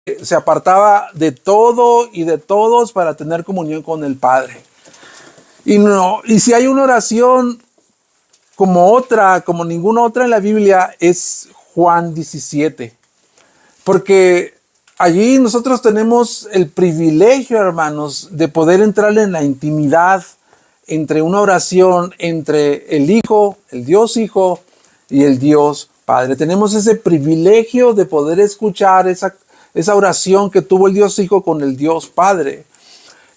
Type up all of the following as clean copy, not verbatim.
se apartaba de todo y de todos para tener comunión con el Padre. Y si hay una oración como ninguna otra en la Biblia, es Juan 17. Porque allí nosotros tenemos el privilegio, hermanos, de poder entrar en la intimidad entre una oración entre el Hijo, el Dios Hijo y el Dios Padre. Tenemos ese privilegio de poder escuchar esa oración que tuvo el Dios Hijo con el Dios Padre.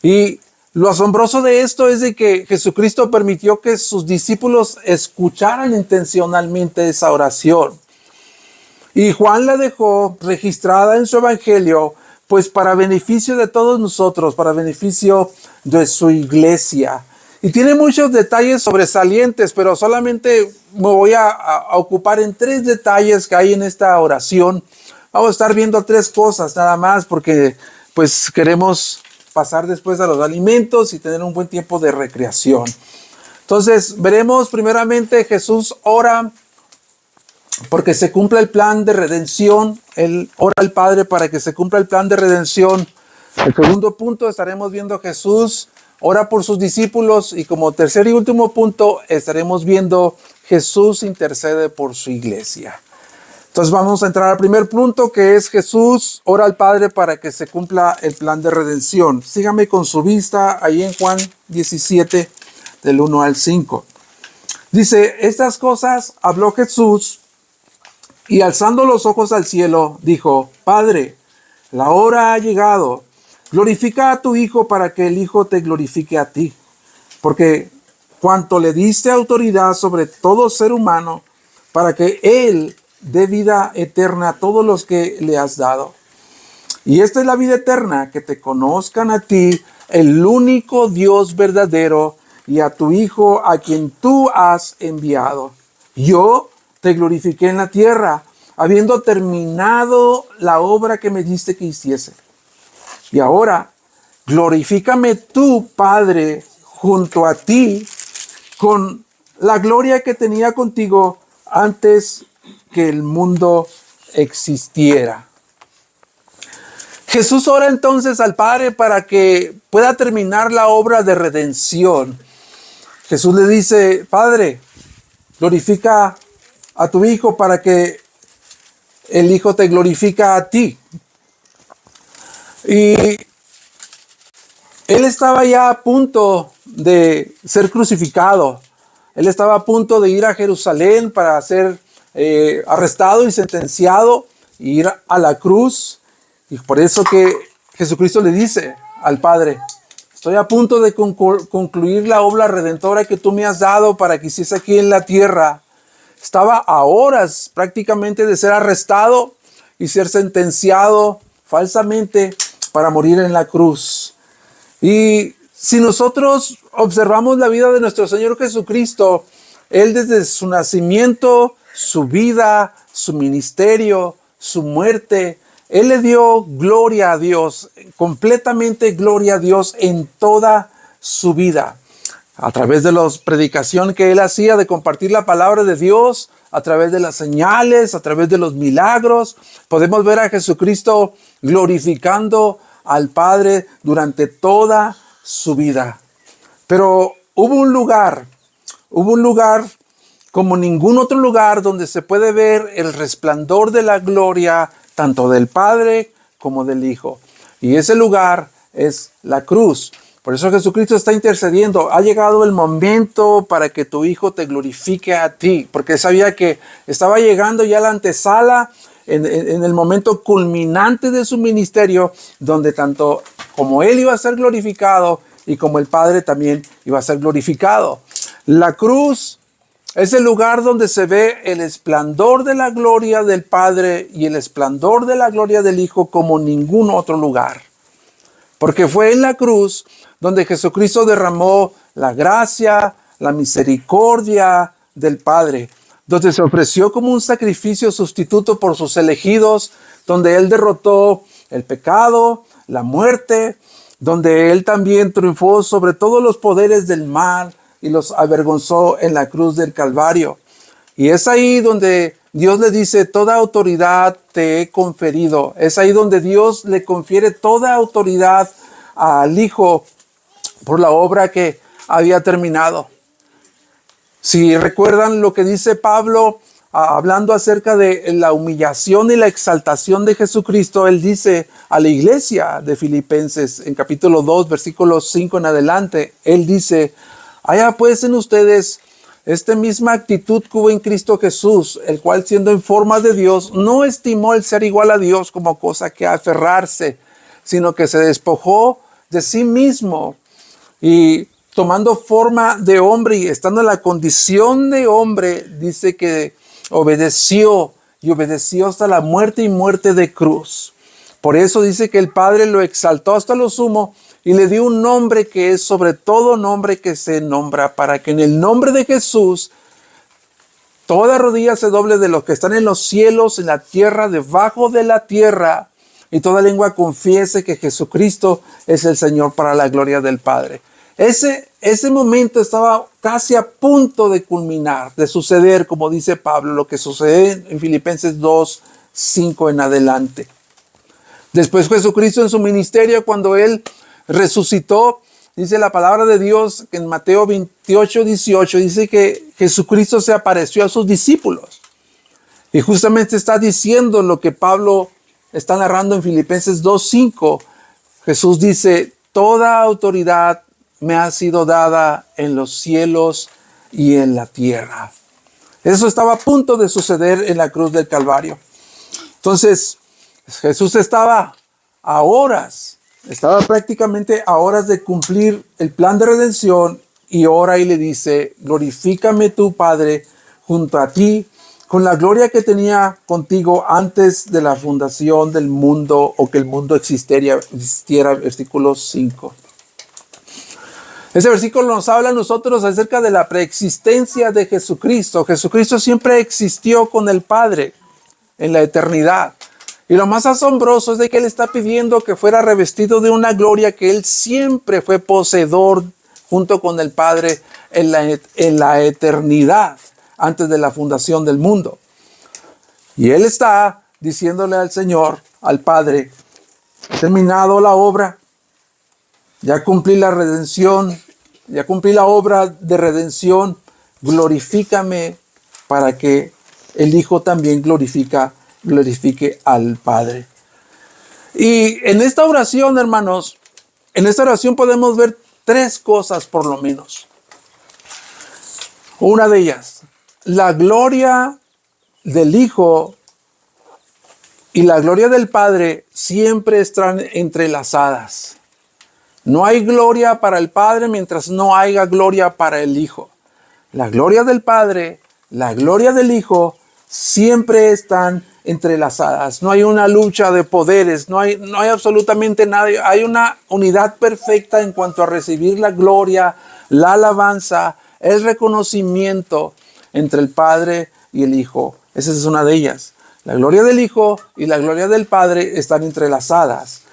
Y lo asombroso de esto es de que Jesucristo permitió que sus discípulos escucharan intencionalmente esa oración. Y Juan la dejó registrada en su evangelio, pues para beneficio de todos nosotros, para beneficio de su iglesia. Y tiene muchos detalles sobresalientes, pero solamente me voy a ocupar en 3 detalles que hay en esta oración. Vamos a estar viendo 3 cosas nada más, porque pues queremos pasar después a los alimentos y tener un buen tiempo de recreación. Entonces, veremos primeramente Jesús ora porque se cumpla el plan de redención. Él ora al Padre para que se cumpla el plan de redención. El segundo punto, estaremos viendo Jesús ora por sus discípulos. Y como tercer y último punto, estaremos viendo Jesús intercede por su iglesia. Entonces vamos a entrar al primer punto, que es Jesús ora al Padre para que se cumpla el plan de redención. Sígame con su vista ahí en Juan 17, del 1 al 5. Dice, estas cosas habló Jesús y alzando los ojos al cielo, dijo, Padre, la hora ha llegado. Glorifica a tu Hijo para que el Hijo te glorifique a ti. Porque cuanto le diste autoridad sobre todo ser humano, para que Él dé vida eterna a todos los que le has dado. Y esta es la vida eterna, que te conozcan a ti, el único Dios verdadero, y a tu Hijo a quien tú has enviado. Yo te glorifiqué en la tierra, habiendo terminado la obra que me diste que hiciese. Y ahora, glorifícame tú, Padre, junto a ti, con la gloria que tenía contigo antes que el mundo existiera. Jesús ora entonces al Padre para que pueda terminar la obra de redención. Jesús le dice, Padre, glorifica a tu Hijo para que el Hijo te glorifica a ti. Y Él estaba ya a punto de ser crucificado. Él estaba a punto de ir a Jerusalén para ser arrestado y sentenciado, e ir a la cruz. Y por eso que Jesucristo le dice al Padre, estoy a punto de concluir la obra redentora que tú me has dado para que hiciese aquí en la tierra. Estaba a horas prácticamente de ser arrestado y ser sentenciado falsamente para morir en la cruz. Y si nosotros observamos la vida de nuestro Señor Jesucristo, Él desde su nacimiento, su vida, su ministerio, su muerte, Él le dio gloria a Dios, completamente gloria a Dios en toda su vida. A través de la predicación que Él hacía, de compartir la palabra de Dios, a través de las señales, a través de los milagros, podemos ver a Jesucristo glorificando al Padre durante toda su vida. Pero hubo un lugar como ningún otro lugar donde se puede ver el resplandor de la gloria tanto del Padre como del Hijo. Y ese lugar es la cruz. Por eso Jesucristo está intercediendo. Ha llegado el momento para que tu Hijo te glorifique a ti. Porque sabía que estaba llegando ya la antesala en el momento culminante de su ministerio, donde tanto como Él iba a ser glorificado y como el Padre también iba a ser glorificado. La cruz es el lugar donde se ve el esplendor de la gloria del Padre y el esplendor de la gloria del Hijo como ningún otro lugar. Porque fue en la cruz donde Jesucristo derramó la gracia, la misericordia del Padre, donde se ofreció como un sacrificio sustituto por sus elegidos, donde Él derrotó el pecado, la muerte, donde Él también triunfó sobre todos los poderes del mal y los avergonzó en la cruz del Calvario. Y es ahí donde Dios le dice, toda autoridad te he conferido. Es ahí donde Dios le confiere toda autoridad al Hijo por la obra que había terminado. Si recuerdan lo que dice Pablo, hablando acerca de la humillación y la exaltación de Jesucristo, él dice a la iglesia de Filipenses en capítulo 2, versículos 5 en adelante, él dice, haya pues en ustedes esta misma actitud que hubo en Cristo Jesús, el cual siendo en forma de Dios, no estimó el ser igual a Dios como cosa que aferrarse, sino que se despojó de sí mismo y tomando forma de hombre y estando en la condición de hombre, dice que obedeció y obedeció hasta la muerte y muerte de cruz. Por eso dice que el Padre lo exaltó hasta lo sumo y le dio un nombre que es sobre todo nombre que se nombra, para que en el nombre de Jesús toda rodilla se doble de los que están en los cielos, en la tierra, debajo de la tierra, y toda lengua confiese que Jesucristo es el Señor para la gloria del Padre. Ese momento estaba casi a punto de culminar, de suceder, como dice Pablo, lo que sucede en Filipenses 2, 5 en adelante. Después Jesucristo en su ministerio, cuando Él resucitó, dice la palabra de Dios en Mateo 28, 18, dice que Jesucristo se apareció a sus discípulos. Y justamente está diciendo lo que Pablo está narrando en Filipenses 2, 5. Jesús dice, toda autoridad me ha sido dada en los cielos y en la tierra. Eso estaba a punto de suceder en la cruz del Calvario. Entonces, Jesús estaba prácticamente a horas de cumplir el plan de redención y ora y le dice, glorifícame tú, Padre, junto a ti, con la gloria que tenía contigo antes de la fundación del mundo o que el mundo existiera, versículo 5. Ese versículo nos habla a nosotros acerca de la preexistencia de Jesucristo. Jesucristo siempre existió con el Padre en la eternidad. Y lo más asombroso es de que Él está pidiendo que fuera revestido de una gloria que Él siempre fue poseedor junto con el Padre en la eternidad, antes de la fundación del mundo. Y Él está diciéndole al Señor, al Padre, he terminado la obra, ya cumplí la redención, ya cumplí la obra de redención, glorifícame para que el Hijo también glorifique al Padre. Y en esta oración, hermanos, en esta oración podemos ver tres cosas por lo menos. Una de ellas, la gloria del Hijo y la gloria del Padre siempre están entrelazadas. No hay gloria para el Padre mientras no haya gloria para el Hijo. La gloria del Padre, la gloria del Hijo siempre están entrelazadas. No hay una lucha de poderes, no hay absolutamente nada. Hay una unidad perfecta en cuanto a recibir la gloria, la alabanza, el reconocimiento entre el Padre y el Hijo. Esa es una de ellas. La gloria del Hijo y la gloria del Padre están entrelazadas.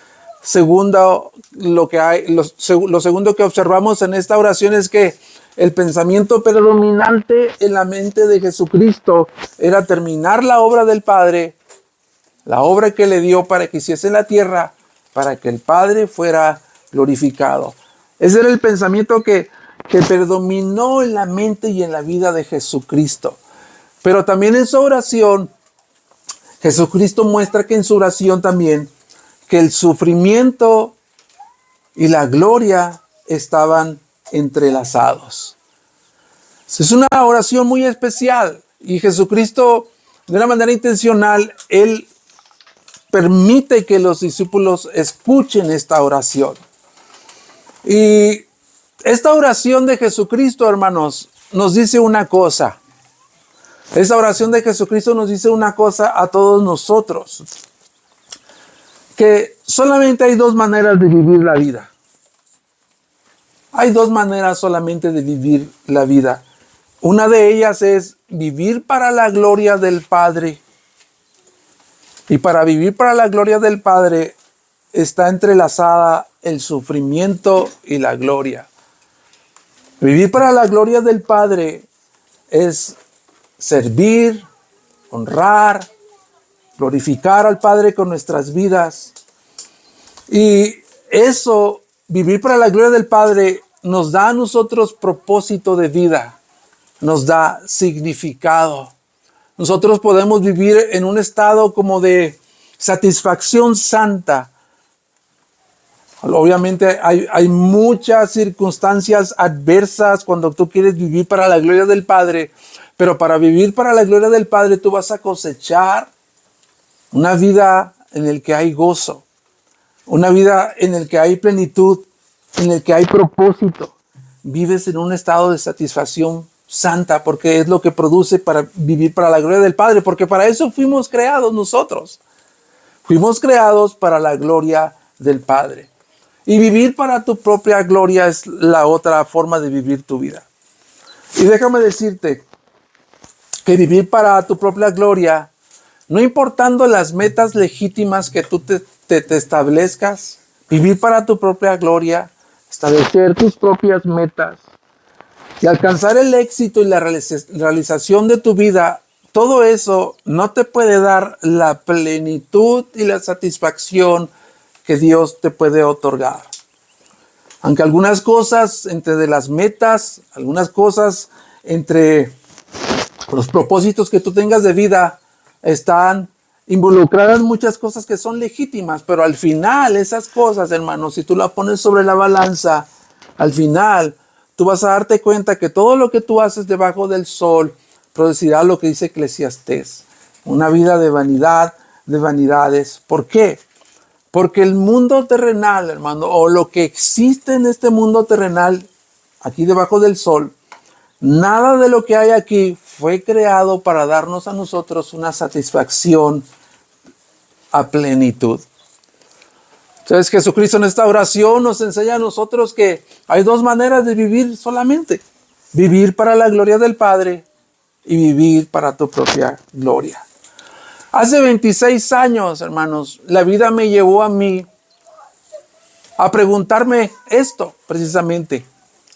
Segundo, lo segundo que observamos en esta oración es que el pensamiento predominante en la mente de Jesucristo era terminar la obra del Padre, la obra que le dio para que hiciese en la tierra, para que el Padre fuera glorificado. Ese era el pensamiento que predominó en la mente y en la vida de Jesucristo. Pero también en su oración, Jesucristo muestra que en su oración también, que el sufrimiento y la gloria estaban entrelazados. Es una oración muy especial y Jesucristo, de una manera intencional, Él permite que los discípulos escuchen esta oración. Y esta oración de Jesucristo, hermanos, nos dice una cosa. Esta oración de Jesucristo nos dice una cosa a todos nosotros. Que solamente hay dos maneras de vivir la vida. Hay dos maneras solamente de vivir la vida. Una de ellas es vivir para la gloria del Padre. Y para vivir para la gloria del Padre está entrelazada el sufrimiento y la gloria. Vivir para la gloria del Padre es servir, honrar, glorificar al Padre con nuestras vidas. Y eso, vivir para la gloria del Padre, nos da a nosotros propósito de vida, nos da significado. Nosotros podemos vivir en un estado como de satisfacción santa. Obviamente hay muchas circunstancias adversas cuando tú quieres vivir para la gloria del Padre, pero para vivir para la gloria del Padre tú vas a cosechar una vida en la que hay gozo, una vida en la que hay plenitud, en la que hay propósito. Vives en un estado de satisfacción santa porque es lo que produce para vivir para la gloria del Padre, porque para eso fuimos creados nosotros. Fuimos creados para la gloria del Padre. Y vivir para tu propia gloria es la otra forma de vivir tu vida. Y déjame decirte que vivir para tu propia gloria, no importando las metas legítimas que tú te establezcas, vivir para tu propia gloria, establecer tus propias metas y alcanzar el éxito y la realización de tu vida, todo eso no te puede dar la plenitud y la satisfacción que Dios te puede otorgar. Aunque algunas cosas entre las metas, algunas cosas entre los propósitos que tú tengas de vida están involucradas muchas cosas que son legítimas, pero al final esas cosas, hermanos, si tú las pones sobre la balanza, al final tú vas a darte cuenta que todo lo que tú haces debajo del sol producirá lo que dice Eclesiastés, una vida de vanidad, de vanidades. ¿Por qué? Porque el mundo terrenal, hermano, o lo que existe en este mundo terrenal, aquí debajo del sol, nada de lo que hay aquí fue creado para darnos a nosotros una satisfacción a plenitud. Entonces Jesucristo en esta oración nos enseña a nosotros que hay dos maneras de vivir solamente. Vivir para la gloria del Padre y vivir para tu propia gloria. Hace 26 años, hermanos, la vida me llevó a mí a preguntarme esto precisamente.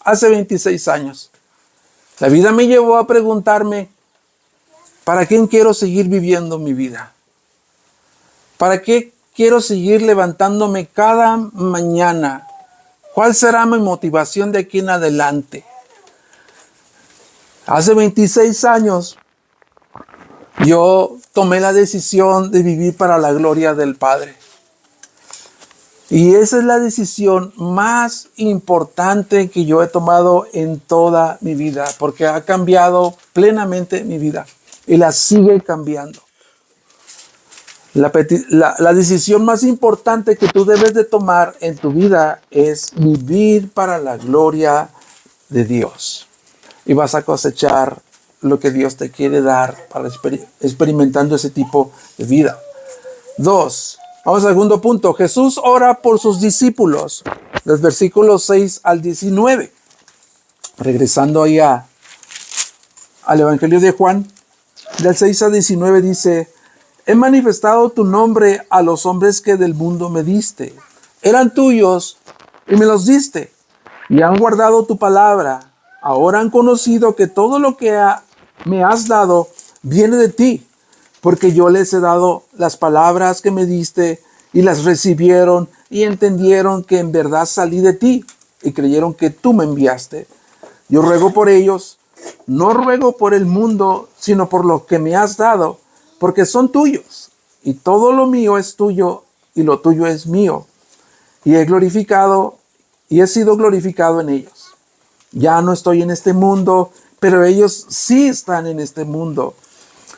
Hace 26 años. La vida me llevó a preguntarme, ¿para quién quiero seguir viviendo mi vida? ¿Para qué quiero seguir levantándome cada mañana? ¿Cuál será mi motivación de aquí en adelante? Hace 26 años yo tomé la decisión de vivir para la gloria del Padre. Y esa es la decisión más importante que yo he tomado en toda mi vida, porque ha cambiado plenamente mi vida y la sigue cambiando. La decisión más importante que tú debes de tomar en tu vida es vivir para la gloria de Dios. Y vas a cosechar lo que Dios te quiere dar para experimentando ese tipo de vida. 2. Vamos al segundo punto. Jesús ora por sus discípulos. Los versículos 6 al 19. Regresando ahí al Evangelio de Juan. Del 6 al 19 dice: he manifestado tu nombre a los hombres que del mundo me diste. Eran tuyos y me los diste. Y han guardado tu palabra. Ahora han conocido que todo lo que me has dado viene de ti. Porque yo les he dado las palabras que me diste y las recibieron y entendieron que en verdad salí de ti y creyeron que tú me enviaste. Yo ruego por ellos, no ruego por el mundo, sino por lo que me has dado, porque son tuyos y todo lo mío es tuyo y lo tuyo es mío. Y he sido glorificado en ellos. Ya no estoy en este mundo, pero ellos sí están en este mundo.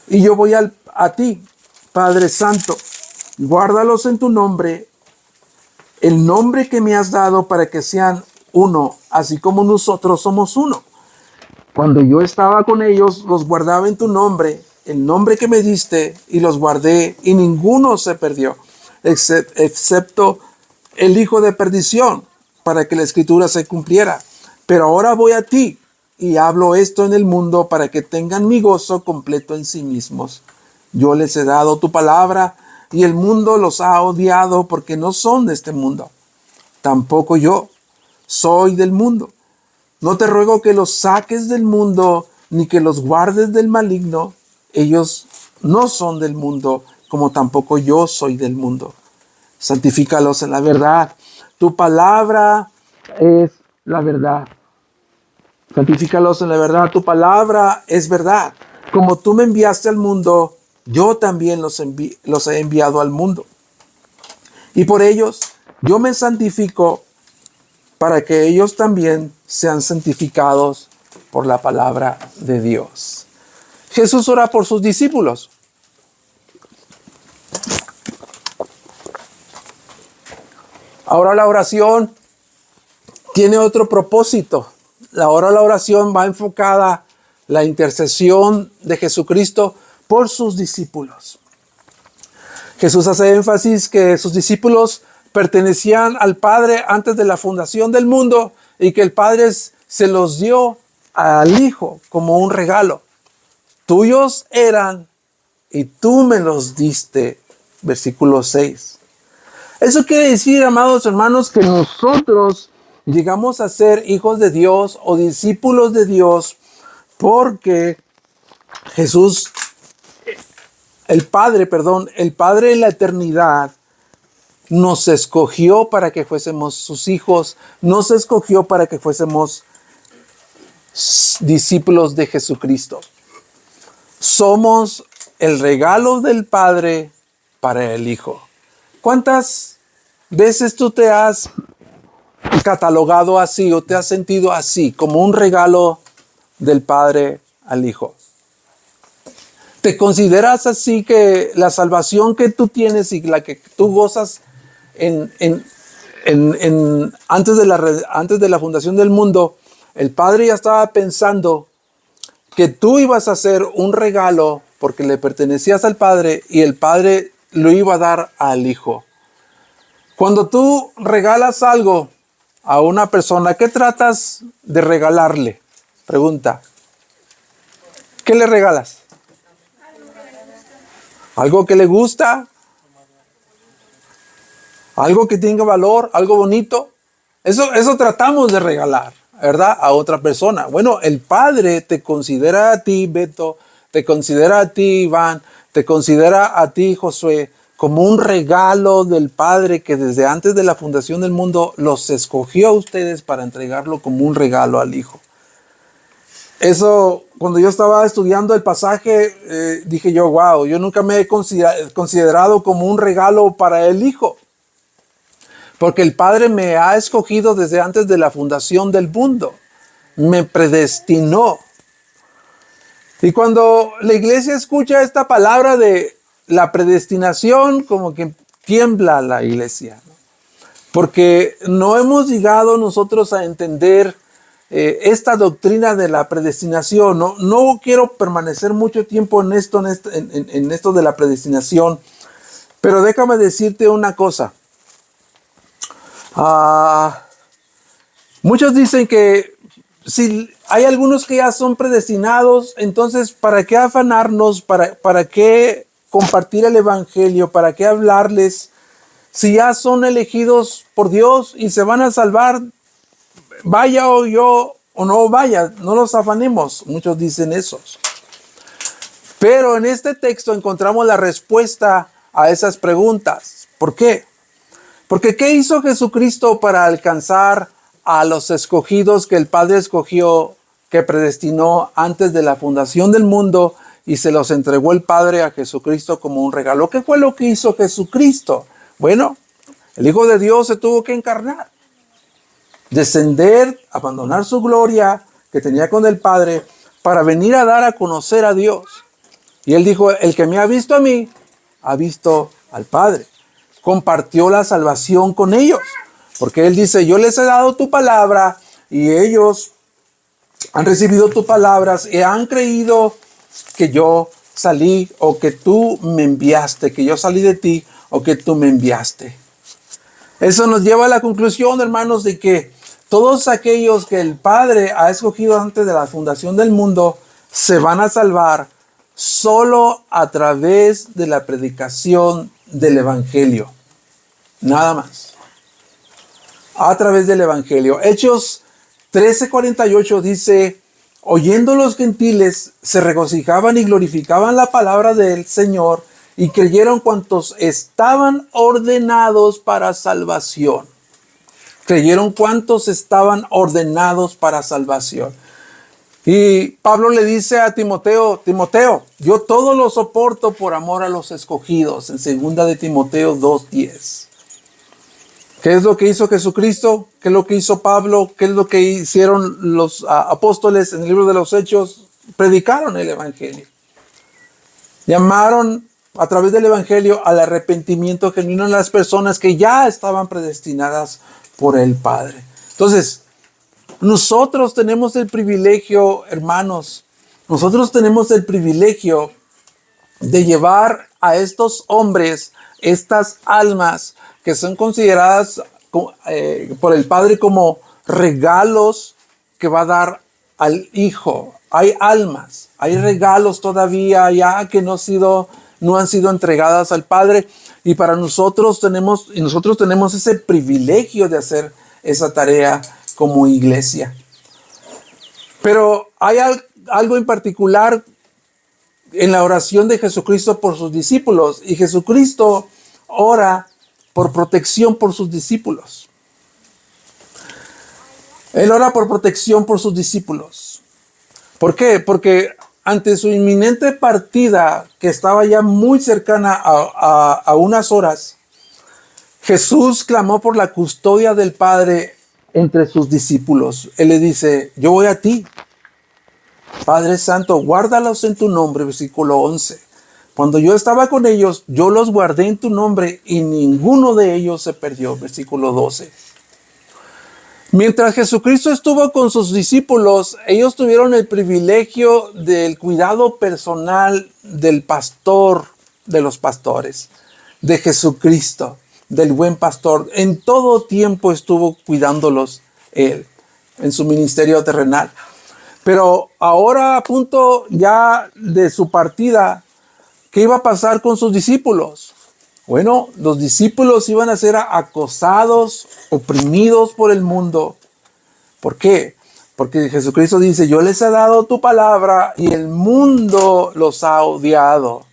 Y yo voy a ti, Padre Santo, guárdalos en tu nombre, el nombre que me has dado para que sean uno, así como nosotros somos uno. Cuando yo estaba con ellos, los guardaba en tu nombre, el nombre que me diste, y los guardé, y ninguno se perdió, excepto el hijo de perdición, para que la escritura se cumpliera. Pero ahora voy a ti, y hablo esto en el mundo para que tengan mi gozo completo en sí mismos. Yo les he dado tu palabra y el mundo los ha odiado porque no son de este mundo. Tampoco yo soy del mundo. No te ruego que los saques del mundo ni que los guardes del maligno. Ellos no son del mundo, como tampoco yo soy del mundo. Santifícalos en la verdad. Tu palabra es la verdad. Santifícalos en la verdad. Tu palabra es verdad. Como tú me enviaste al mundo, yo también los he enviado al mundo. Y por ellos yo me santifico para que ellos también sean santificados por la palabra de Dios. Jesús ora por sus discípulos. Ahora la oración tiene otro propósito. Ahora la oración va enfocada a la intercesión de Jesucristo por sus discípulos. Jesús hace énfasis que sus discípulos pertenecían al Padre antes de la fundación del mundo y que el Padre se los dio al Hijo como un regalo. Tuyos eran y tú me los diste. Versículo 6. Eso quiere decir, amados hermanos, que nosotros llegamos a ser hijos de Dios o discípulos de Dios porque Jesús, el Padre en la eternidad, nos escogió para que fuésemos sus hijos, nos escogió para que fuésemos discípulos de Jesucristo. Somos el regalo del Padre para el Hijo. ¿Cuántas veces tú te has catalogado así o te has sentido así, como un regalo del Padre al Hijo? ¿Te consideras así que la salvación que tú tienes y la que tú gozas antes de la fundación del mundo, el Padre ya estaba pensando que tú ibas a ser un regalo porque le pertenecías al Padre y el Padre lo iba a dar al Hijo? Cuando tú regalas algo a una persona, ¿qué tratas de regalarle? Pregunta. ¿Qué le regalas? ¿Algo que le gusta? ¿Algo que tenga valor? ¿Algo bonito? Eso tratamos de regalar, ¿verdad? A otra persona. Bueno, el Padre te considera a ti, Beto, te considera a ti, Iván, te considera a ti, Josué, como un regalo del Padre que desde antes de la fundación del mundo los escogió a ustedes para entregarlo como un regalo al Hijo. Eso, cuando yo estaba estudiando el pasaje, dije yo, wow, yo nunca me he considerado como un regalo para el Hijo. Porque el Padre me ha escogido desde antes de la fundación del mundo. Me predestinó. Y cuando la iglesia escucha esta palabra de la predestinación, como que tiembla la iglesia, ¿no? Porque no hemos llegado nosotros a entender esta doctrina de la predestinación. No quiero permanecer mucho tiempo en esto de la predestinación, pero déjame decirte una cosa. Muchos dicen que si hay algunos que ya son predestinados, entonces ¿para qué afanarnos? ¿Para qué compartir el evangelio? ¿Para qué hablarles? Si ya son elegidos por Dios y se van a salvar, vaya o yo o no vaya, no los afanemos. Muchos dicen eso. Pero en este texto encontramos la respuesta a esas preguntas. ¿Por qué? Porque ¿qué hizo Jesucristo para alcanzar a los escogidos que el Padre escogió, que predestinó antes de la fundación del mundo y se los entregó el Padre a Jesucristo como un regalo? ¿Qué fue lo que hizo Jesucristo? Bueno, el Hijo de Dios se tuvo que encarnar, descender, abandonar su gloria que tenía con el Padre para venir a dar a conocer a Dios. Y Él dijo, el que me ha visto a mí, ha visto al Padre. Compartió la salvación con ellos, porque Él dice, yo les he dado tu palabra y ellos han recibido tus palabras y han creído que yo salí o que tú me enviaste, que yo salí de ti o que tú me enviaste. Eso nos lleva a la conclusión, hermanos, de que todos aquellos que el Padre ha escogido antes de la fundación del mundo se van a salvar solo a través de la predicación del Evangelio. Nada más. A través del Evangelio. Hechos 13:48 dice, oyendo los gentiles, se regocijaban y glorificaban la palabra del Señor, y creyeron cuantos estaban ordenados para salvación. Creyeron cuantos estaban ordenados para salvación. Y Pablo le dice a Timoteo, Timoteo, yo todo lo soporto por amor a los escogidos, en 2 de Timoteo 2:10. ¿Qué es lo que hizo Jesucristo? ¿Qué es lo que hizo Pablo? ¿Qué es lo que hicieron los apóstoles en el libro de los Hechos? Predicaron el Evangelio. Llamaron a través del Evangelio al arrepentimiento genuino en las personas que ya estaban predestinadas por el Padre. Entonces, nosotros tenemos el privilegio, hermanos, nosotros tenemos el privilegio de llevar a estos hombres, estas almas que son consideradas por el Padre como regalos que va a dar al Hijo. Hay almas, hay regalos todavía ya que no han sido entregadas al Padre, y para nosotros tenemos ese privilegio de hacer esa tarea como iglesia. Pero hay algo en particular en la oración de Jesucristo por sus discípulos, y Jesucristo ora por protección por sus discípulos. Él ora por protección por sus discípulos. ¿Por qué? Porque ante su inminente partida, que estaba ya muy cercana a unas horas, Jesús clamó por la custodia del Padre entre sus discípulos. Él le dice, yo voy a ti, Padre Santo, guárdalos en tu nombre, versículo 11. Cuando yo estaba con ellos, yo los guardé en tu nombre y ninguno de ellos se perdió, versículo 12. Mientras Jesucristo estuvo con sus discípulos, ellos tuvieron el privilegio del cuidado personal del pastor, de los pastores, de Jesucristo, del buen pastor. En todo tiempo estuvo cuidándolos él en su ministerio terrenal. Pero ahora, a punto ya de su partida, ¿qué iba a pasar con sus discípulos? Bueno, los discípulos iban a ser acosados, oprimidos por el mundo. ¿Por qué? Porque Jesucristo dice, yo les he dado tu palabra y el mundo los ha odiado.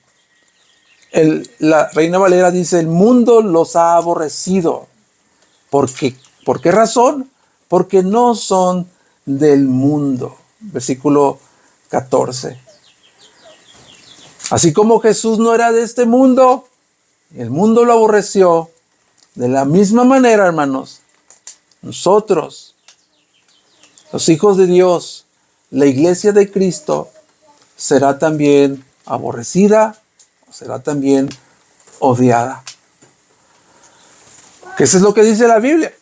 La Reina Valera dice, el mundo los ha aborrecido. ¿Por qué? ¿Por qué razón? Porque no son del mundo. Versículo 14. Así como Jesús no era de este mundo, el mundo lo aborreció. De la misma manera, hermanos, nosotros, los hijos de Dios, la iglesia de Cristo, será también aborrecida, será también odiada. Que eso es lo que dice la Biblia.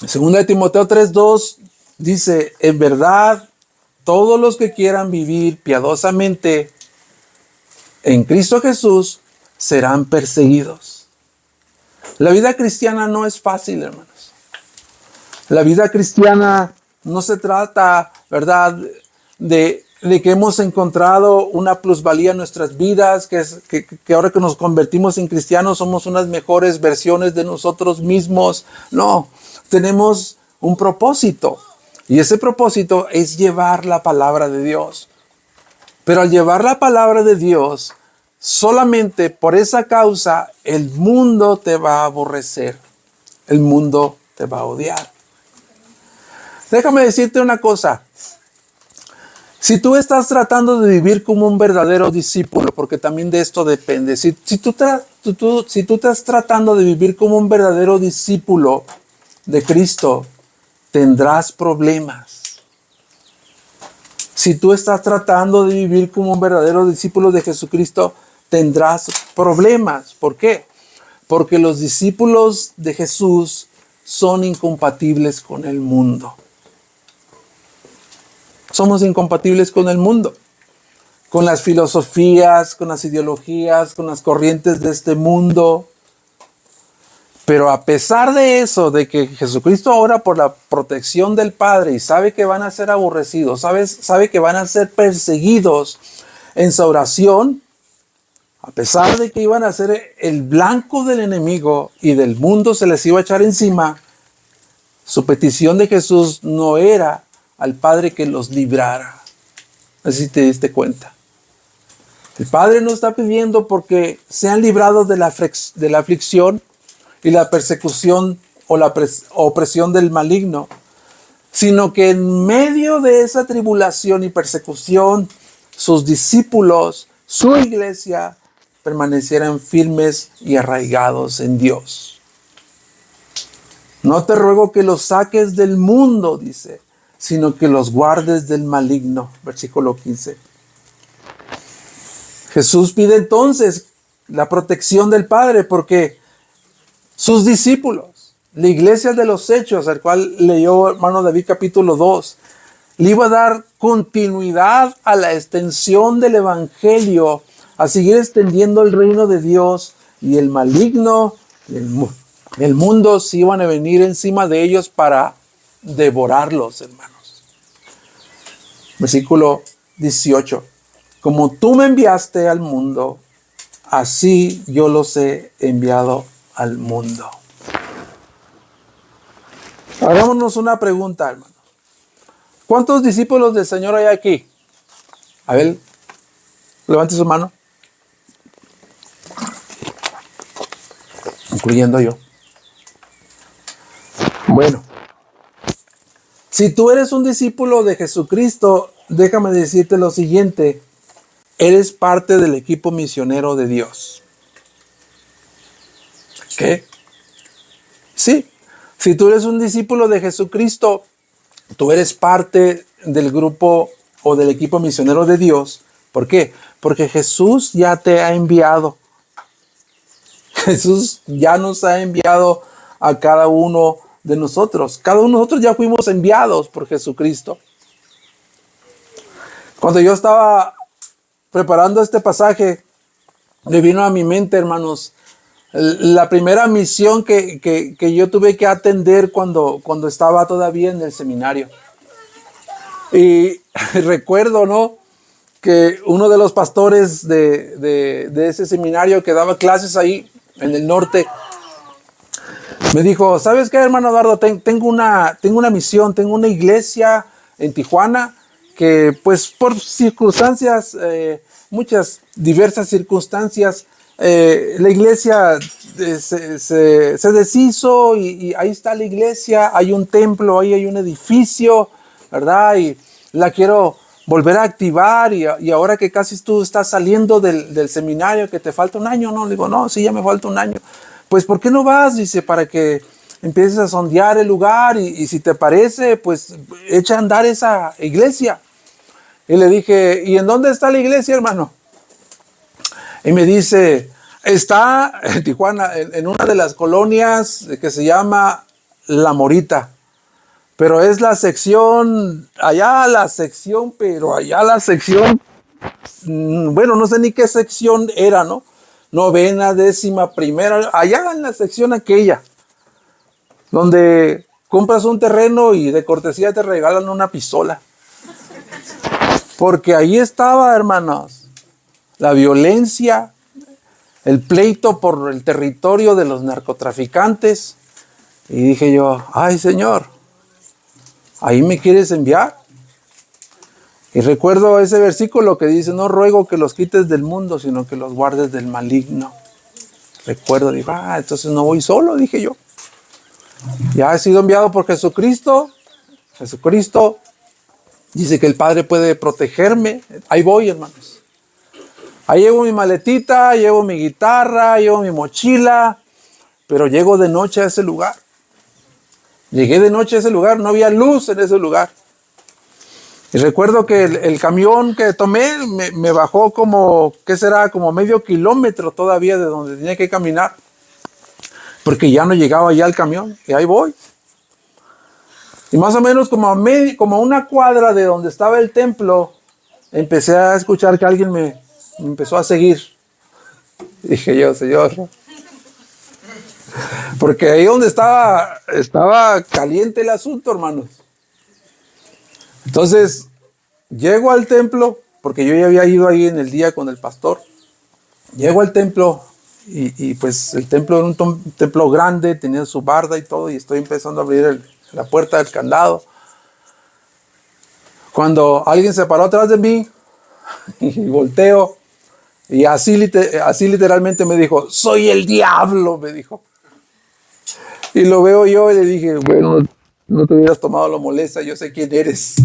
En 2 de Timoteo 3:2 dice, en verdad, todos los que quieran vivir piadosamente en Cristo Jesús serán perseguidos. La vida cristiana no es fácil, hermanos. La vida cristiana no se trata, ¿verdad?, de que hemos encontrado una plusvalía en nuestras vidas, que ahora que nos convertimos en cristianos somos unas mejores versiones de nosotros mismos. No, tenemos un propósito, y ese propósito es llevar la palabra de Dios. Pero al llevar la palabra de Dios, solamente por esa causa, el mundo te va a aborrecer. El mundo te va a odiar. Déjame decirte una cosa. Si tú estás tratando de vivir como un verdadero discípulo, porque también de esto depende. Si tú estás tratando de vivir como un verdadero discípulo de Cristo, tendrás problemas. Si tú estás tratando de vivir como un verdadero discípulo de Jesucristo, tendrás problemas. ¿Por qué? Porque los discípulos de Jesús son incompatibles con el mundo. Somos incompatibles con el mundo, con las filosofías, con las ideologías, con las corrientes de este mundo. Pero a pesar de eso, de que Jesucristo ora por la protección del Padre y sabe que van a ser aborrecidos, sabe que van a ser perseguidos en su oración, a pesar de que iban a ser el blanco del enemigo y del mundo se les iba a echar encima, su petición de Jesús no era al Padre que los librara. Así si te diste cuenta. El Padre no está pidiendo porque sean librados de la aflicción y la persecución o la opresión del maligno, sino que en medio de esa tribulación y persecución, sus discípulos, su iglesia, permanecieran firmes y arraigados en Dios. No te ruego que los saques del mundo, dice, sino que los guardes del maligno. Versículo 15. Jesús pide entonces la protección del Padre porque sus discípulos, la iglesia de los Hechos, al cual leyó hermano David capítulo 2, le iba a dar continuidad a la extensión del evangelio, a seguir extendiendo el reino de Dios, y el maligno, el mundo se iban a venir encima de ellos para devorarlos, hermanos. Versículo 18. Como tú me enviaste al mundo, así yo los he enviado al mundo. Hagámonos una pregunta, hermano. ¿Cuántos discípulos del Señor hay aquí? A ver, levante su mano. Incluyendo yo. Bueno, si tú eres un discípulo de Jesucristo, déjame decirte lo siguiente. Eres parte del equipo misionero de Dios. ¿Qué? Sí. Si tú eres un discípulo de Jesucristo, tú eres parte del grupo o del equipo misionero de Dios. ¿Por qué? Porque Jesús ya te ha enviado. Jesús ya nos ha enviado a cada uno de nosotros. Cada uno de nosotros ya fuimos enviados por Jesucristo. Cuando yo estaba preparando este pasaje, me vino a mi mente, hermanos, la primera misión que yo tuve que atender cuando estaba todavía en el seminario. Y recuerdo, ¿no?, que uno de los pastores de ese seminario que daba clases ahí en el norte, me dijo, ¿sabes qué, hermano Eduardo? Tengo una misión, tengo una iglesia en Tijuana que, pues, por circunstancias, muchas diversas circunstancias, la iglesia se deshizo y ahí está la iglesia, hay un templo, ahí hay un edificio, ¿verdad? Y la quiero volver a activar y ahora que casi tú estás saliendo del seminario, que te falta un año, ¿no? Le digo, no, sí, ya me falta un año. Pues, ¿por qué no vas? Dice, para que empieces a sondear el lugar y si te parece, pues, echa a andar esa iglesia. Y le dije, ¿y en dónde está la iglesia, hermano? Y me dice, está en Tijuana, en una de las colonias que se llama La Morita. Pero es la sección, bueno, no sé ni qué sección era, ¿no? 9ª, 11ª, allá en la sección aquella, donde compras un terreno y de cortesía te regalan una pistola. Porque ahí estaba, hermanos, la violencia, el pleito por el territorio de los narcotraficantes. Y dije yo, ay, Señor, ¿ahí me quieres enviar? Y recuerdo ese versículo que dice, no ruego que los quites del mundo, sino que los guardes del maligno. Recuerdo, digo, entonces no voy solo, dije yo. Ya he sido enviado por Jesucristo. Jesucristo dice que el Padre puede protegerme. Ahí voy, hermanos. Ahí llevo mi maletita, llevo mi guitarra, llevo mi mochila, pero llego de noche a ese lugar. Llegué de noche a ese lugar, no había luz en ese lugar. Y recuerdo que el camión que tomé me bajó como, ¿qué será? Como medio kilómetro todavía de donde tenía que caminar. Porque ya no llegaba ya el camión. Y ahí voy. Y más o menos como a una cuadra de donde estaba el templo, empecé a escuchar que alguien me empezó a seguir. Dije yo, Señor. Porque ahí donde estaba caliente el asunto, hermanos. Entonces, llego al templo, porque yo ya había ido ahí en el día con el pastor. Llego al templo y pues el templo era un templo grande, tenía su barda y todo, y estoy empezando a abrir la puerta del candado. Cuando alguien se paró atrás de mí y volteo, y así literalmente me dijo, soy el diablo, me dijo. Y lo veo yo y le dije, bueno, no te hubieras tomado la molestia, yo sé quién eres.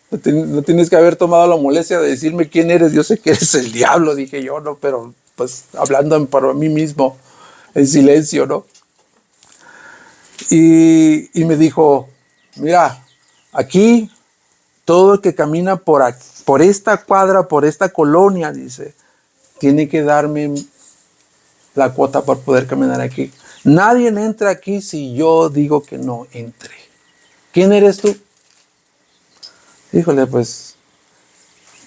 No tienes que haber tomado la molestia de decirme quién eres, yo sé que eres el diablo, dije yo, no, pero pues hablando para mí mismo, en silencio, ¿no? Y me dijo, mira, aquí todo el que camina por esta cuadra, por esta colonia, dice, tiene que darme la cuota para poder caminar aquí. Nadie entra aquí si yo digo que no entre. ¿Quién eres tú? Híjole, pues,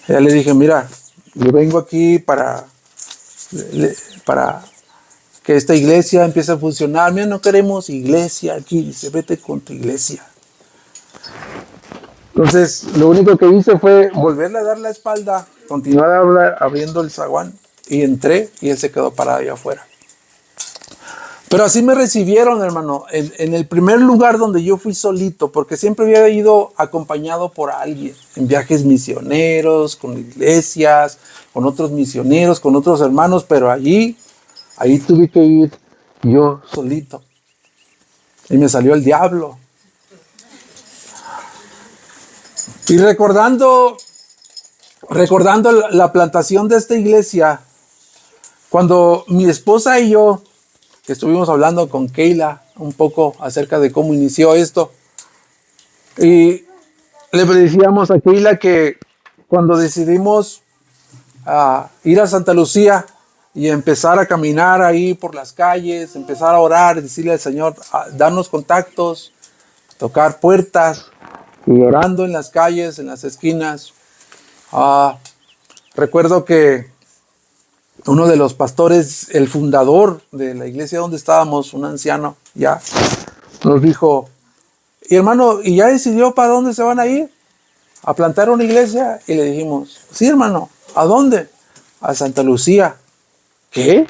ya le dije, mira, yo vengo aquí para que esta iglesia empiece a funcionar. Mira, no queremos iglesia aquí, dice, vete con tu iglesia. Entonces, lo único que hice fue volverle a dar la espalda, continuar abriendo el zaguán, y entré y él se quedó parado allá afuera. Pero así me recibieron, hermano, en el primer lugar donde yo fui solito, porque siempre había ido acompañado por alguien, en viajes misioneros, con iglesias, con otros misioneros, con otros hermanos, pero ahí tuve que ir yo solito. Y me salió el diablo. Y recordando la plantación de esta iglesia, cuando mi esposa y yo, que estuvimos hablando con Keila un poco acerca de cómo inició esto, y le decíamos a Keila que cuando decidimos ir a Santa Lucía y empezar a caminar ahí por las calles, empezar a orar, decirle al Señor, darnos contactos, tocar puertas, y orando en las calles, en las esquinas, recuerdo que uno de los pastores, el fundador de la iglesia donde estábamos, un anciano ya, nos dijo, y hermano, ¿y ya decidió para dónde se van a ir? ¿A plantar una iglesia? Y le dijimos, sí, hermano, ¿a dónde? A Santa Lucía. ¿Qué?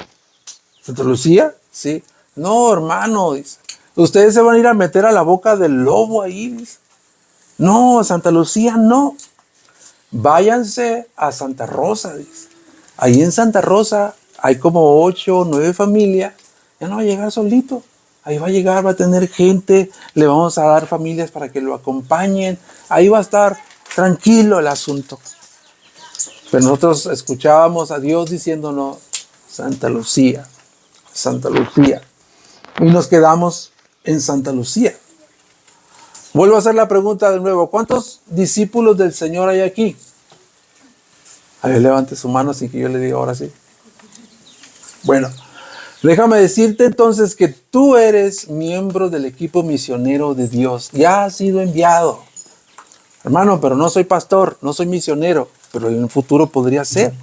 ¿Santa Lucía? Sí. No, hermano, dice, ustedes se van a ir a meter a la boca del lobo ahí, dice. No, Santa Lucía no. Váyanse a Santa Rosa, dice. Ahí en Santa Rosa hay como 8 o 9 familias. Ya no va a llegar solito. Ahí va a llegar, va a tener gente. Le vamos a dar familias para que lo acompañen. Ahí va a estar tranquilo el asunto. Pero nosotros escuchábamos a Dios diciéndonos, Santa Lucía, Santa Lucía. Y nos quedamos en Santa Lucía. Vuelvo a hacer la pregunta de nuevo. ¿Cuántos discípulos del Señor hay aquí? A ver, levante su mano sin que yo le diga ahora sí. Bueno, déjame decirte entonces que tú eres miembro del equipo misionero de Dios. Ya has sido enviado. Hermano, pero no soy pastor, no soy misionero, pero en el futuro podría ser.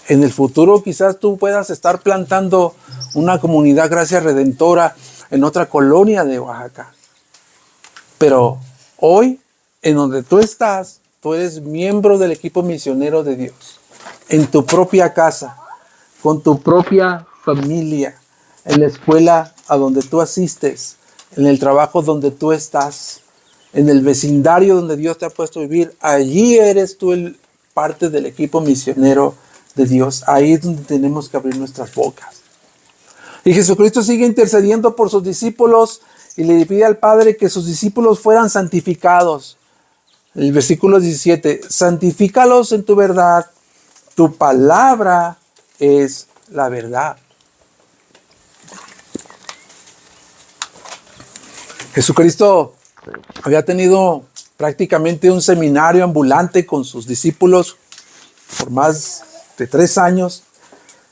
En el futuro quizás tú puedas estar plantando una comunidad Gracia Redentora en otra colonia de Oaxaca. Pero hoy, en donde tú estás, tú eres miembro del equipo misionero de Dios. En tu propia casa, con tu propia familia, en la escuela a donde tú asistes, en el trabajo donde tú estás, en el vecindario donde Dios te ha puesto a vivir. Allí eres tú parte del equipo misionero de Dios. Ahí es donde tenemos que abrir nuestras bocas. Y Jesucristo sigue intercediendo por sus discípulos y le pide al Padre que sus discípulos fueran santificados. El versículo 17, santifícalos en tu verdad, tu palabra es la verdad. Jesucristo había tenido prácticamente un seminario ambulante con sus discípulos por más de 3 años.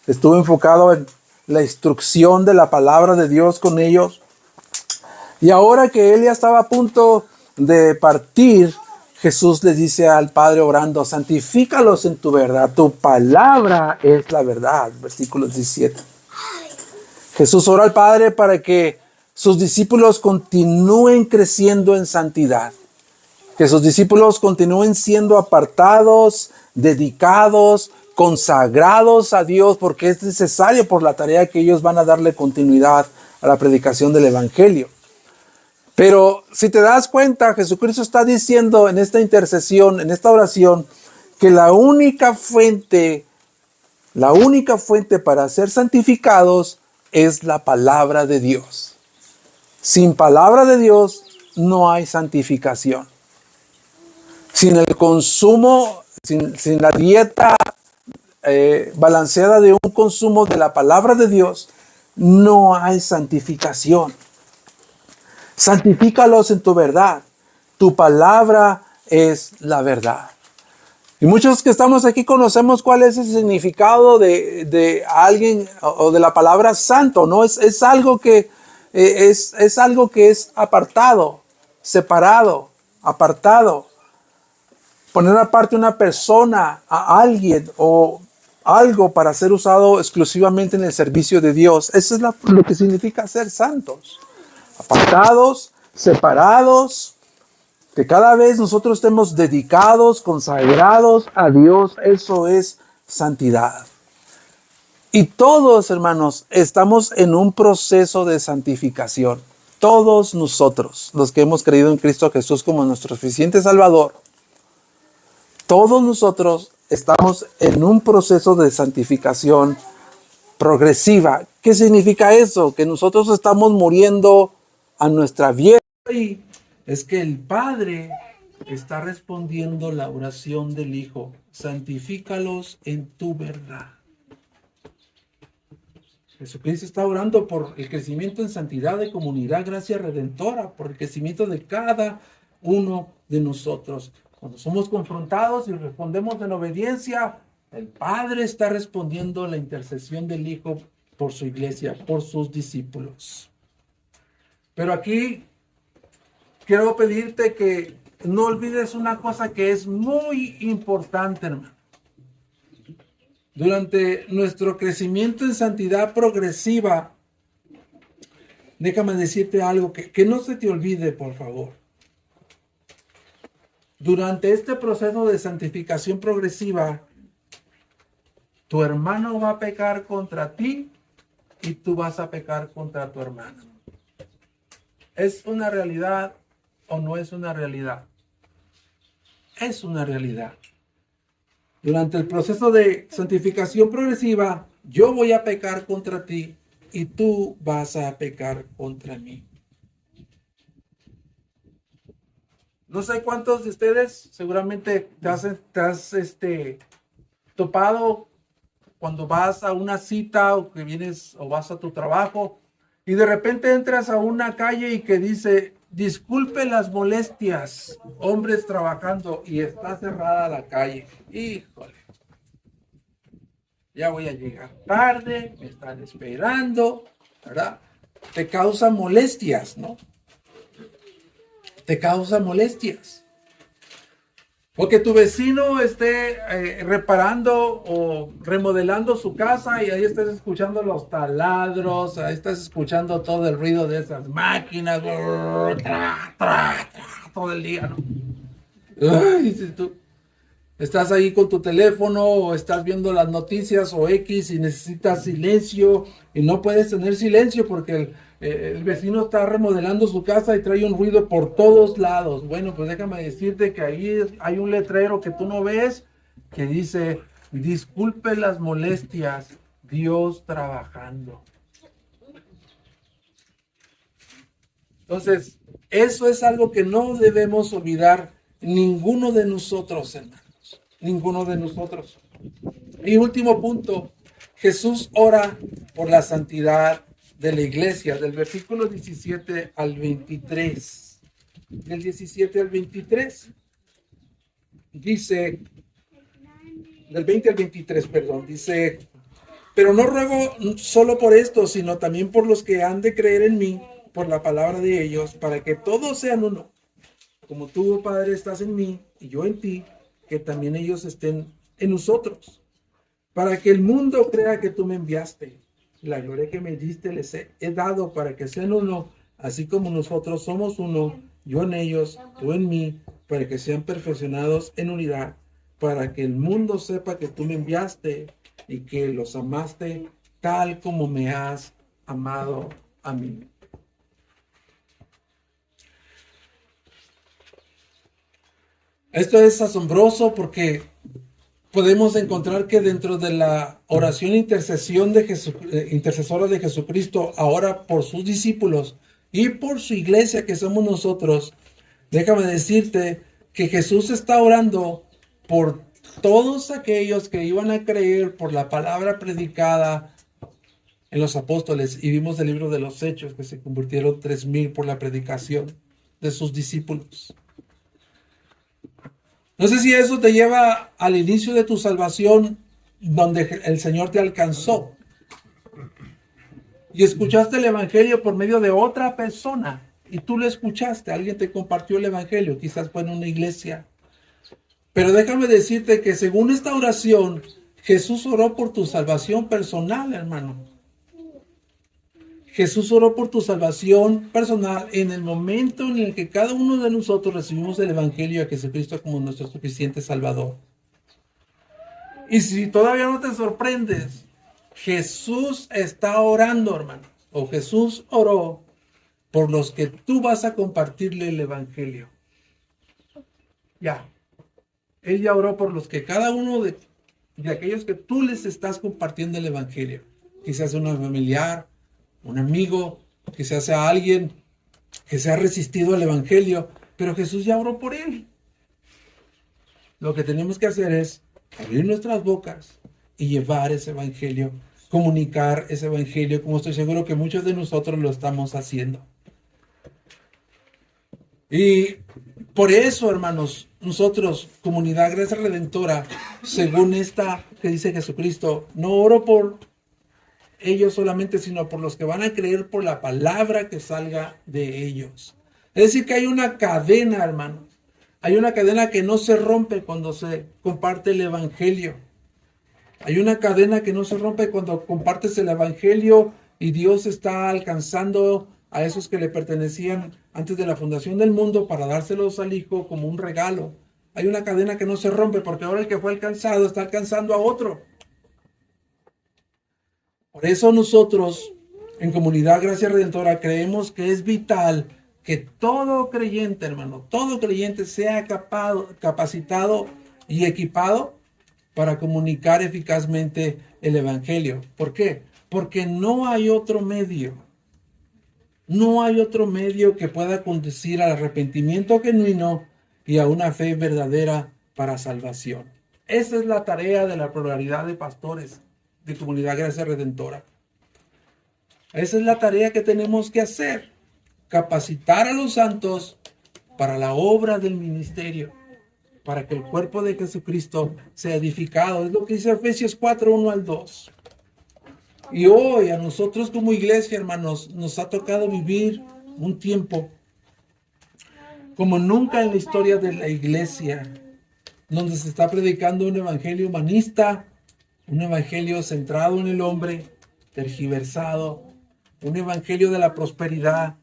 Estuvo enfocado en la instrucción de la palabra de Dios con ellos. Y ahora que él ya estaba a punto de partir, Jesús le dice al Padre orando, santifícalos en tu verdad, tu palabra es la verdad. Versículo 17. Jesús ora al Padre para que sus discípulos continúen creciendo en santidad. Que sus discípulos continúen siendo apartados, dedicados, consagrados a Dios, porque es necesario por la tarea que ellos van a darle continuidad a la predicación del Evangelio. Pero si te das cuenta, Jesucristo está diciendo en esta intercesión, en esta oración, que la única fuente para ser santificados es la palabra de Dios. Sin palabra de Dios no hay santificación. Sin el consumo, sin la dieta balanceada de un consumo de la palabra de Dios, no hay santificación. Santifícalos en tu verdad. Tu palabra es la verdad. Y muchos que estamos aquí conocemos cuál es el significado de alguien o de la palabra santo, ¿no? Es algo que es algo que es apartado, separado, apartado. Poner aparte una persona, a alguien o algo para ser usado exclusivamente en el servicio de Dios. Eso es lo que significa ser santos. Apartados, separados, que cada vez nosotros estemos dedicados, consagrados a Dios. Eso es santidad. Y todos, hermanos, estamos en un proceso de santificación. Todos nosotros, los que hemos creído en Cristo Jesús como nuestro suficiente Salvador, todos nosotros estamos en un proceso de santificación progresiva. ¿Qué significa eso? Que nosotros estamos muriendo a nuestra vieja. Y es que el Padre está respondiendo la oración del Hijo. Santifícalos en tu verdad. Jesucristo está orando por el crecimiento en santidad de comunidad, gracia redentora, por el crecimiento de cada uno de nosotros. Cuando somos confrontados y respondemos en obediencia, el Padre está respondiendo la intercesión del Hijo por su iglesia, por sus discípulos. Pero aquí quiero pedirte que no olvides una cosa que es muy importante, hermano. Durante nuestro crecimiento en santidad progresiva, déjame decirte algo que no se te olvide, por favor. Durante este proceso de santificación progresiva, tu hermano va a pecar contra ti y tú vas a pecar contra tu hermano. ¿Es una realidad o no es una realidad? Es una realidad. Durante el proceso de santificación progresiva, yo voy a pecar contra ti y tú vas a pecar contra mí. No sé cuántos de ustedes seguramente te has topado cuando vas a una cita o que vienes o vas a tu trabajo y de repente entras a una calle y que dice, disculpe las molestias, hombres trabajando, y está cerrada la calle. Híjole, ya voy a llegar tarde, me están esperando, ¿verdad? Te causa molestias, ¿no? Te causa molestias. Porque tu vecino esté reparando o remodelando su casa y ahí estás escuchando los taladros, ahí estás escuchando todo el ruido de esas máquinas, todo el día, ¿no? Ay, si tú estás ahí con tu teléfono o estás viendo las noticias o X y necesitas silencio y no puedes tener silencio porque el vecino está remodelando su casa y trae un ruido por todos lados. Bueno, pues déjame decirte que ahí hay un letrero que tú no ves que dice, disculpe las molestias, Dios trabajando. Entonces, eso es algo que no debemos olvidar ninguno de nosotros, hermanos. Ninguno de nosotros. Y último punto, Jesús ora por la santidad de la iglesia, del versículo 17 al 23. Del 17 al 23. Dice, del 20 al 23, perdón, dice, pero no ruego solo por esto, sino también por los que han de creer en mí, por la palabra de ellos, para que todos sean uno. Como tú, Padre, estás en mí y yo en ti, que también ellos estén en nosotros, para que el mundo crea que tú me enviaste. La gloria que me diste les he dado para que sean uno, así como nosotros somos uno, yo en ellos, tú en mí, para que sean perfeccionados en unidad, para que el mundo sepa que tú me enviaste y que los amaste tal como me has amado a mí. Esto es asombroso porque podemos encontrar que dentro de la oración intercesora de Jesucristo, ahora por sus discípulos y por su iglesia que somos nosotros, déjame decirte que Jesús está orando por todos aquellos que iban a creer por la palabra predicada en los apóstoles. Y vimos el libro de los Hechos, que se convirtieron 3,000 por la predicación de sus discípulos. No sé si eso te lleva al inicio de tu salvación, donde el Señor te alcanzó y escuchaste el Evangelio por medio de otra persona, y tú lo escuchaste, alguien te compartió el Evangelio, quizás fue en una iglesia. Pero déjame decirte que según esta oración, Jesús oró por tu salvación personal, hermano. Jesús oró por tu salvación personal en el momento en el que cada uno de nosotros recibimos el Evangelio a Jesucristo como nuestro suficiente Salvador. Y si todavía no te sorprendes, Jesús está orando, hermano, o Jesús oró por los que tú vas a compartirle el Evangelio. Ya. Él ya oró por los que cada uno de aquellos que tú les estás compartiendo el Evangelio. Quizás un familiar, un amigo, quizás sea alguien que se ha resistido al Evangelio, pero Jesús ya oró por él. Lo que tenemos que hacer es abrir nuestras bocas y llevar ese Evangelio, comunicar ese Evangelio, como estoy seguro que muchos de nosotros lo estamos haciendo. Y por eso, hermanos, nosotros, comunidad Gracia Redentora, según esta que dice Jesucristo, no oro por ellos solamente, sino por los que van a creer por la palabra que salga de ellos. Es decir, que hay una cadena, hermanos. Hay una cadena que no se rompe cuando se comparte el Evangelio. Hay una cadena que no se rompe cuando compartes el Evangelio y Dios está alcanzando a esos que le pertenecían antes de la fundación del mundo para dárselos al Hijo como un regalo. Hay una cadena que no se rompe porque ahora el que fue alcanzado está alcanzando a otro. Por eso nosotros en Comunidad Gracia Redentora creemos que es vital que todo creyente, hermano, todo creyente sea capacitado y equipado para comunicar eficazmente el Evangelio. ¿Por qué? Porque no hay otro medio. No hay otro medio que pueda conducir al arrepentimiento genuino y a una fe verdadera para salvación. Esa es la tarea de la pluralidad de pastores de Comunidad Gracia Redentora. Esa es la tarea que tenemos que hacer. Capacitar a los santos para la obra del ministerio, para que el cuerpo de Jesucristo sea edificado. Es lo que dice Efesios 4, 1 al 2. Y hoy a nosotros como iglesia, hermanos, nos ha tocado vivir un tiempo como nunca en la historia de la iglesia, donde se está predicando un evangelio humanista, un evangelio centrado en el hombre, tergiversado, un evangelio de la prosperidad,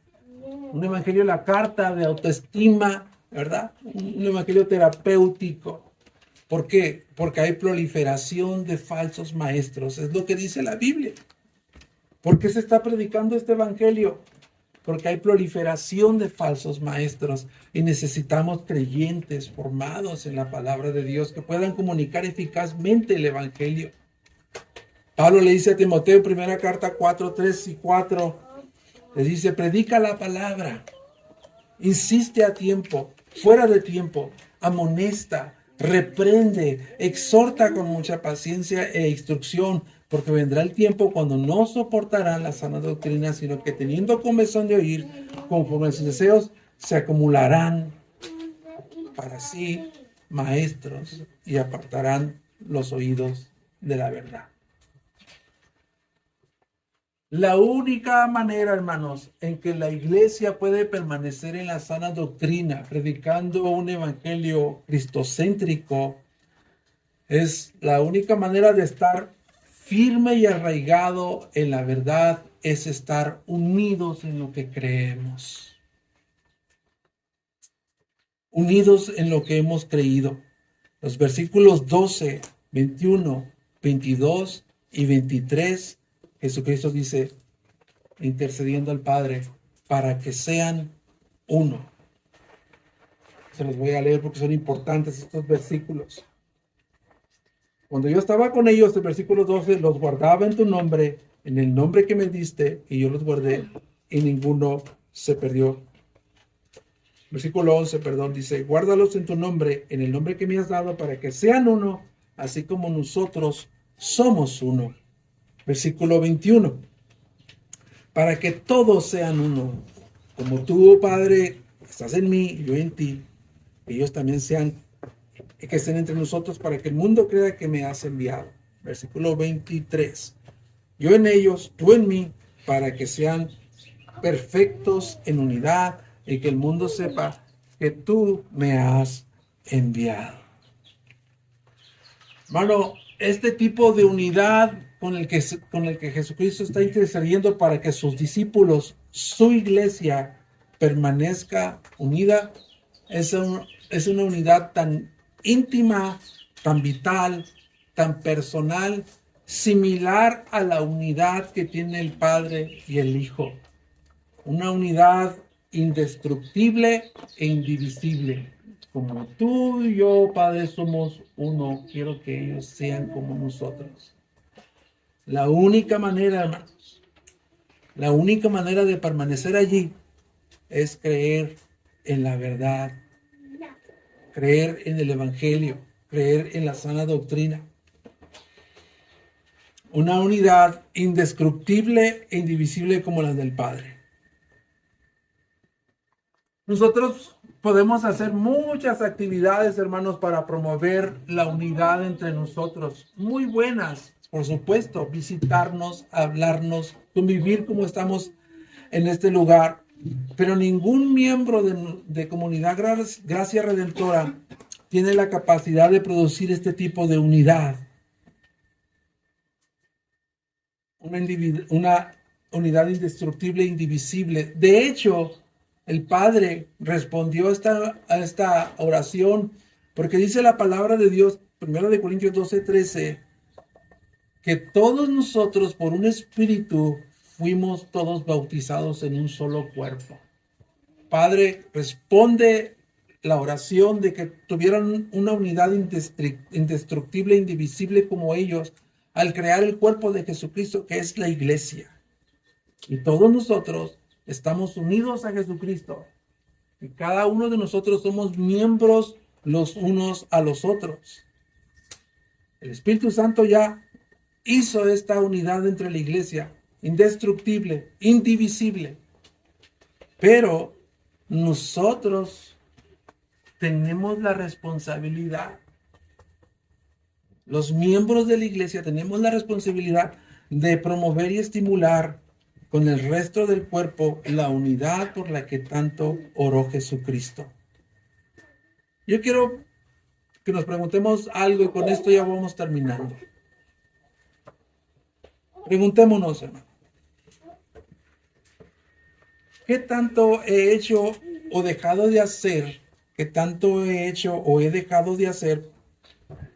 un evangelio de la carta de autoestima, ¿verdad? Un evangelio terapéutico. ¿Por qué? Porque hay proliferación de falsos maestros. Es lo que dice la Biblia. ¿Por qué se está predicando este evangelio? Porque hay proliferación de falsos maestros y necesitamos creyentes formados en la palabra de Dios que puedan comunicar eficazmente el evangelio. Pablo le dice a Timoteo, primera carta 4, 3 y 4, le dice, predica la palabra, insiste a tiempo, fuera de tiempo, amonesta, reprende, exhorta con mucha paciencia e instrucción, porque vendrá el tiempo cuando no soportarán la sana doctrina, sino que teniendo comezón de oír, conforme a sus deseos, se acumularán para sí maestros y apartarán los oídos de la verdad. La única manera, hermanos, en que la iglesia puede permanecer en la sana doctrina, predicando un evangelio cristocéntrico, es la única manera de estar firme y arraigado en la verdad, es estar unidos en lo que creemos. Unidos en lo que hemos creído. Los versículos 12, 21, 22 y 23, Jesucristo dice, intercediendo al Padre, para que sean uno. se los voy a leer porque son importantes estos versículos. Cuando yo estaba con ellos, el versículo 12, los guardaba en tu nombre, en el nombre que me diste, y yo los guardé, y ninguno se perdió. Versículo 11, perdón, dice, guárdalos en tu nombre, en el nombre que me has dado, para que sean uno, así como nosotros somos uno. Versículo 21, para que todos sean uno, como tú, Padre, estás en mí y yo en ti, ellos también sean, que estén entre nosotros, para que el mundo crea que me has enviado. Versículo 23, yo en ellos, tú en mí, para que sean perfectos en unidad y que el mundo sepa que tú me has enviado. Hermano, este tipo de unidad con el que Jesucristo está intercediendo para que sus discípulos, su iglesia, permanezca unida, es una unidad tan íntima, tan vital, tan personal, similar a la unidad que tiene el Padre y el Hijo. Una unidad indestructible e indivisible. Como tú y yo, Padre, somos uno, quiero que ellos sean como nosotros. La única manera, hermanos, la única manera de permanecer allí es creer en la verdad, creer en el Evangelio, creer en la sana doctrina. Una unidad indestructible e indivisible como la del Padre. Nosotros podemos hacer muchas actividades, hermanos, para promover la unidad entre nosotros. Muy buenas, por supuesto, visitarnos, hablarnos, convivir como estamos en este lugar. Pero ningún miembro de Comunidad Gracia Redentora tiene la capacidad de producir este tipo de unidad. Una unidad indestructible e indivisible. De hecho, el Padre respondió a esta oración porque dice la palabra de Dios, 1 Corintios 12:13, que todos nosotros por un espíritu fuimos todos bautizados en un solo cuerpo. Padre responde la oración de que tuvieran una unidad indestructible e indivisible como ellos al crear el cuerpo de Jesucristo, que es la iglesia. Y todos nosotros estamos unidos a Jesucristo. Y cada uno de nosotros somos miembros los unos a los otros. El Espíritu Santo ya hizo esta unidad entre la iglesia, indestructible, indivisible. Pero nosotros tenemos la responsabilidad. Los miembros de la iglesia tenemos la responsabilidad de promover y estimular con el resto del cuerpo la unidad por la que tanto oró Jesucristo. Yo quiero que nos preguntemos algo y con esto ya vamos terminando. Preguntémonos, hermano, ¿qué tanto he hecho o dejado de hacer? ¿Qué tanto he hecho o he dejado de hacer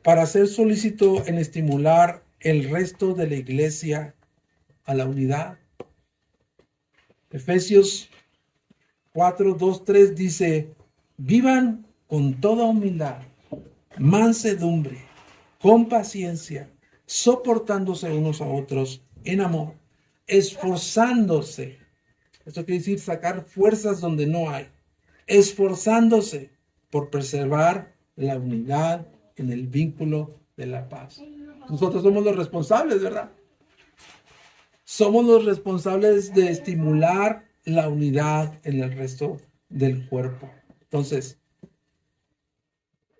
para ser solícito en estimular el resto de la iglesia a la unidad? Efesios 4:2-3 dice, vivan con toda humildad, mansedumbre, con paciencia, soportándose unos a otros en amor, esforzándose. Esto quiere decir sacar fuerzas donde no hay, esforzándose por preservar la unidad en el vínculo de la paz. Nosotros somos los responsables, ¿verdad? Somos los responsables de estimular la unidad en el resto del cuerpo. Entonces,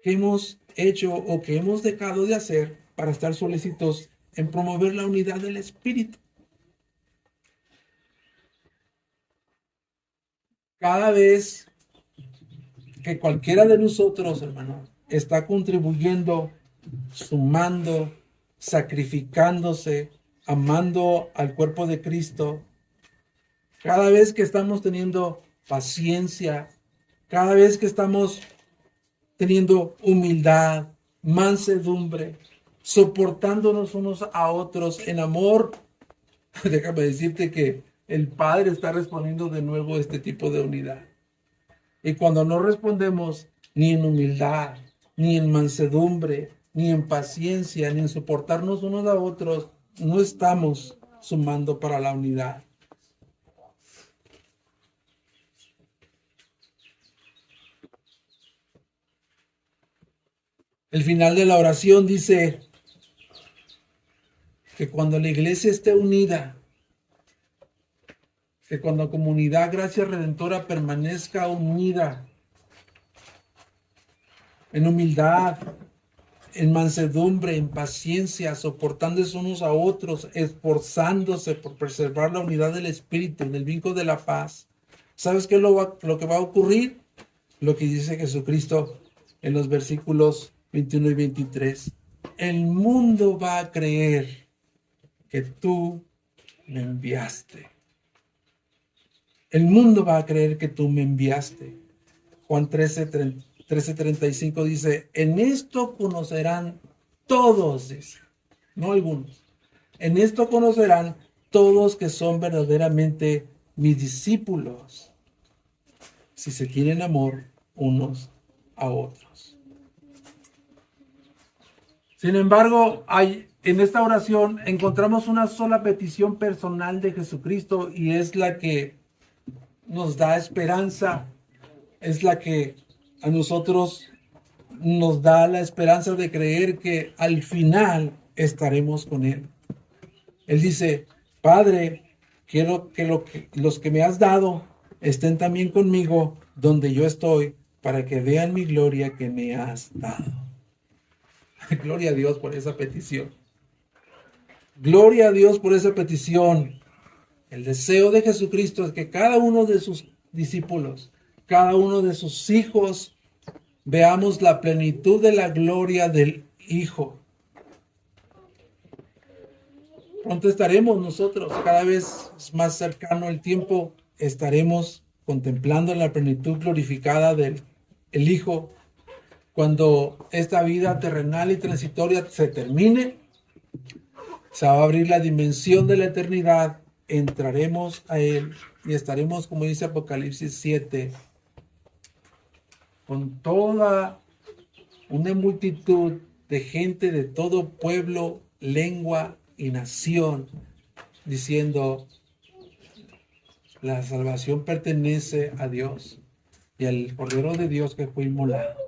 ¿qué hemos hecho o qué hemos dejado de hacer para estar solícitos en promover la unidad del Espíritu? Cada vez que cualquiera de nosotros, hermanos, está contribuyendo, sumando, sacrificándose, amando al cuerpo de Cristo, cada vez que estamos teniendo paciencia, cada vez que estamos teniendo humildad, mansedumbre, soportándonos unos a otros en amor, déjame decirte que el Padre está respondiendo de nuevo a este tipo de unidad. Y cuando no respondemos, ni en humildad, ni en mansedumbre, ni en paciencia, ni en soportarnos unos a otros, no estamos sumando para la unidad. El final de la oración dice que cuando la iglesia esté unida, que cuando Comunidad Gracia Redentora permanezca unida en humildad, en mansedumbre, en paciencia, soportándose unos a otros, esforzándose por preservar la unidad del Espíritu, en el vínculo de la paz. ¿Sabes qué es lo que va a ocurrir? Lo que dice Jesucristo en los versículos 21 y 23. El mundo va a creer que tú me enviaste. El mundo va a creer que tú me enviaste. Juan 13:35 dice, en esto conocerán todos, dice, no algunos. En esto conocerán todos que son verdaderamente mis discípulos, si se tienen amor unos a otros. Sin embargo, en esta oración encontramos una sola petición personal de Jesucristo y es la que nos da esperanza, es la que a nosotros nos da la esperanza de creer que al final estaremos con Él. Él dice, Padre, quiero que los que me has dado estén también conmigo donde yo estoy, para que vean mi gloria que me has dado. Gloria a Dios por esa petición. Gloria a Dios por esa petición. El deseo de Jesucristo es que cada uno de sus discípulos, cada uno de sus hijos, veamos la plenitud de la gloria del Hijo. Pronto estaremos nosotros, cada vez más cercano el tiempo, estaremos contemplando la plenitud glorificada del Hijo. Cuando esta vida terrenal y transitoria se termine, se va a abrir la dimensión de la eternidad, entraremos a Él y estaremos, como dice Apocalipsis 7, con toda una multitud de gente de todo pueblo, lengua y nación, diciendo, la salvación pertenece a Dios y al Cordero de Dios que fue inmolado.